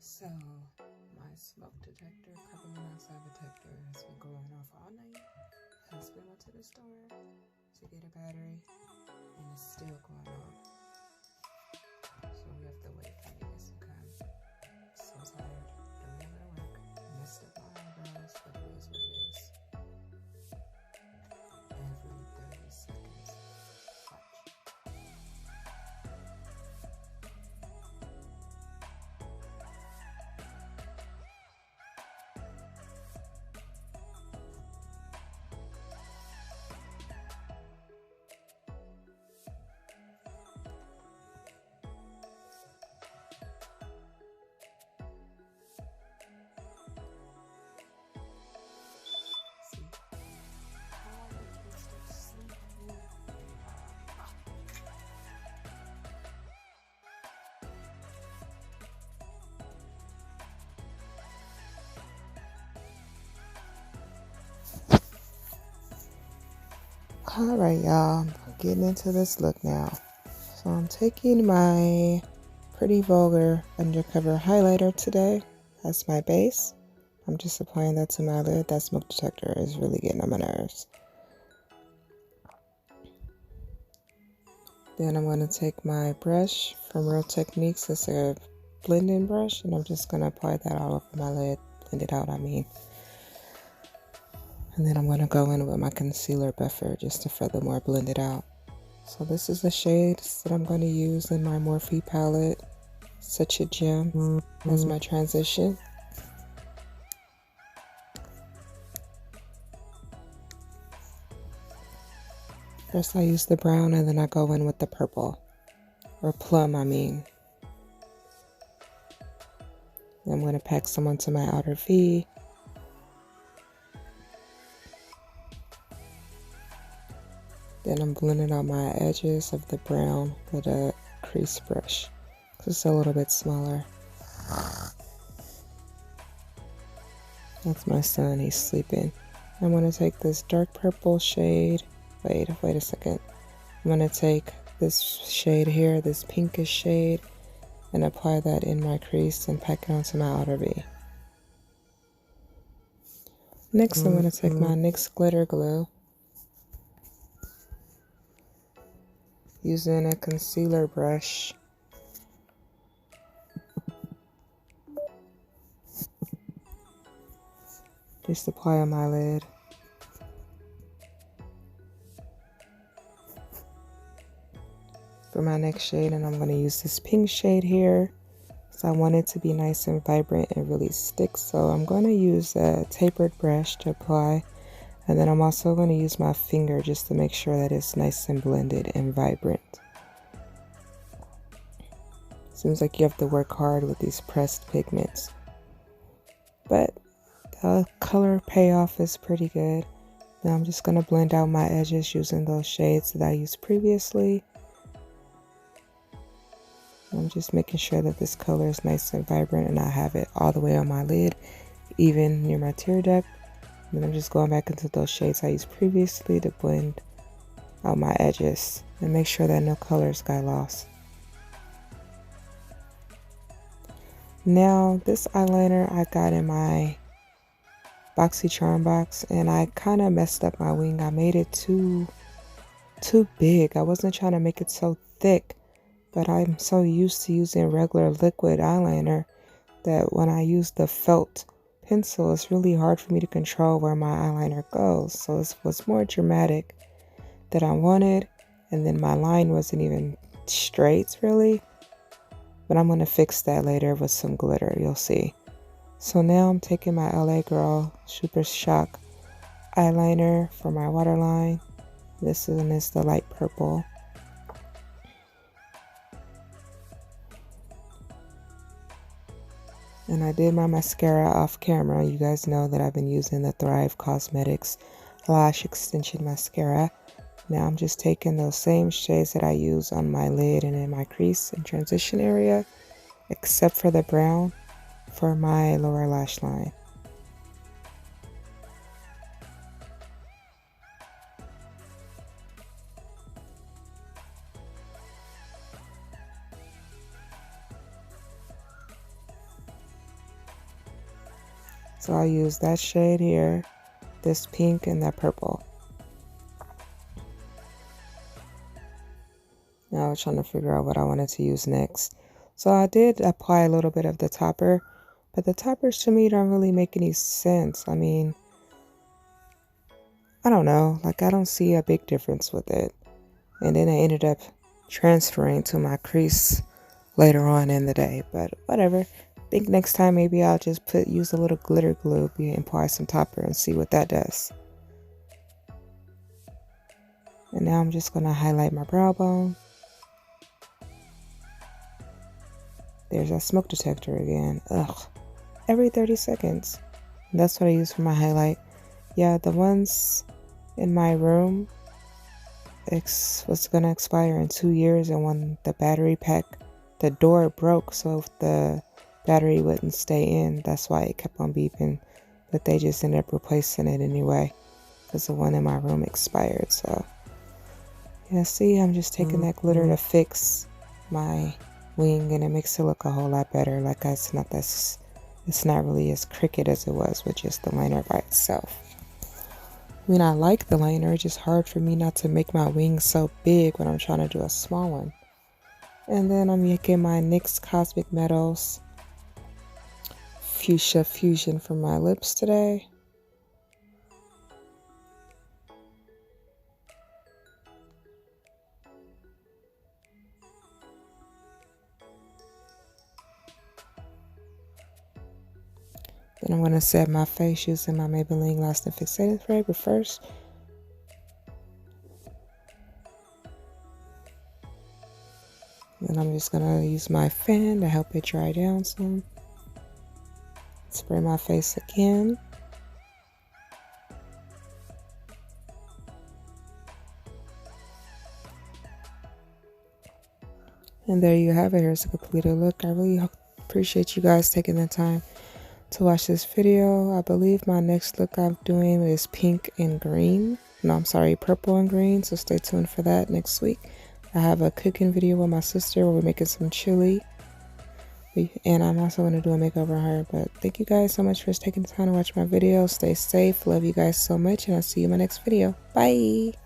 So, my smoke detector, carbon monoxide detector has been going off all night. Husband went to the store to get a battery, and it's still going off. So we have to wait for this to come. So tired, don't want to work. Messed up my eyebrows, but it is what it is. Every 30 seconds. Watch. See? How I can stay sleeping. Alright, y'all, I'm getting into this look now. So I'm taking my Pretty Vulgar Undercover highlighter today as my base. I'm just applying that to my lid. That smoke detector is really getting on my nerves. Then I'm going to take my brush from Real Techniques. It's a blending brush, and I'm just going to apply that all over my lid. Blend it out, I mean. And then I'm going to go in with my concealer buffer just to furthermore blend it out. So this is the shades that I'm going to use in my Morphe palette. Such a gem as my transition. First I use the brown and then I go in with the purple. Or plum, I mean. I'm going to pack some onto my outer V. Then I'm blending out my edges of the brown with a crease brush. Because it's a little bit smaller. That's my son, he's sleeping. I'm going to take this dark purple shade. Wait a second. I'm going to take this shade here, this pinkish shade, and apply that in my crease and pack it onto my outer V. Next, I'm going to take my NYX glitter glue, using a concealer brush. Just apply on my lid. For my next shade, and I'm going to use this pink shade here. So I want it to be nice and vibrant and really stick. So I'm going to use a tapered brush to apply. And then I'm also going to use my finger just to make sure that it's nice and blended and vibrant. Seems like you have to work hard with these pressed pigments. But the color payoff is pretty good. Now I'm just going to blend out my edges using those shades that I used previously. I'm just making sure that this color is nice and vibrant and I have it all the way on my lid, even near my tear duct. And then I'm just going back into those shades I used previously to blend out my edges and make sure that no colors got lost. Now this eyeliner I got in my BoxyCharm box, and I kind of messed up my wing. I made it too big. I wasn't trying to make it so thick. But I'm so used to using regular liquid eyeliner that when I use the felt pencil, it's really hard for me to control where my eyeliner goes. So it was more dramatic than I wanted. And then my line wasn't even straight, really. But I'm going to fix that later with some glitter, you'll see. So now I'm taking my LA Girl Super Shock eyeliner for my waterline. This one is the light purple. And I did my mascara off camera. You guys know that I've been using the Thrive Cosmetics Lash Extension Mascara. Now I'm just taking those same shades that I use on my lid and in my crease and transition area, except for the brown, for my lower lash line. So I'll use that shade here, this pink, and that purple. Now I was trying to figure out what I wanted to use next. So I did apply a little bit of the topper, but the toppers to me don't really make any sense. I mean, I don't know, like I don't see a big difference with it. And then I ended up transferring to my crease later on in the day, but whatever. I think next time maybe I'll just use a little glitter glue and apply some topper and see what that does. And now I'm just going to highlight my brow bone. There's that smoke detector again. Ugh. Every 30 seconds. And that's what I use for my highlight. Yeah, the ones in my room was going to expire in 2 years, and when the battery pack, the door broke, so the battery wouldn't stay in. That's why it kept on beeping, but they just ended up replacing it anyway because the one in my room expired. So yeah, see, I'm just taking that glitter to fix my wing, and it makes it look a whole lot better. Like it's not really as crooked as it was with just the liner by itself. I mean, I like the liner, it's just hard for me not to make my wings so big when I'm trying to do a small one. And then I'm making my NYX Cosmic Metals Fuchsia Fusion for my lips today. Then I'm going to set my face using my Maybelline Lasting Fixating Spray, but first, then I'm just going to use my fan to help it dry down some. Spray my face again. And there you have it. Here's a completed look. I really appreciate you guys taking the time to watch this video. I believe my next look I'm doing is pink and green. No, I'm sorry, purple and green. So stay tuned for that next week. I have a cooking video with my sister where we're making some chili. And I'm also going to do a makeover on her. But thank you guys so much for taking the time to watch my video. Stay safe. Love you guys so much. And I'll see you in my next video. Bye.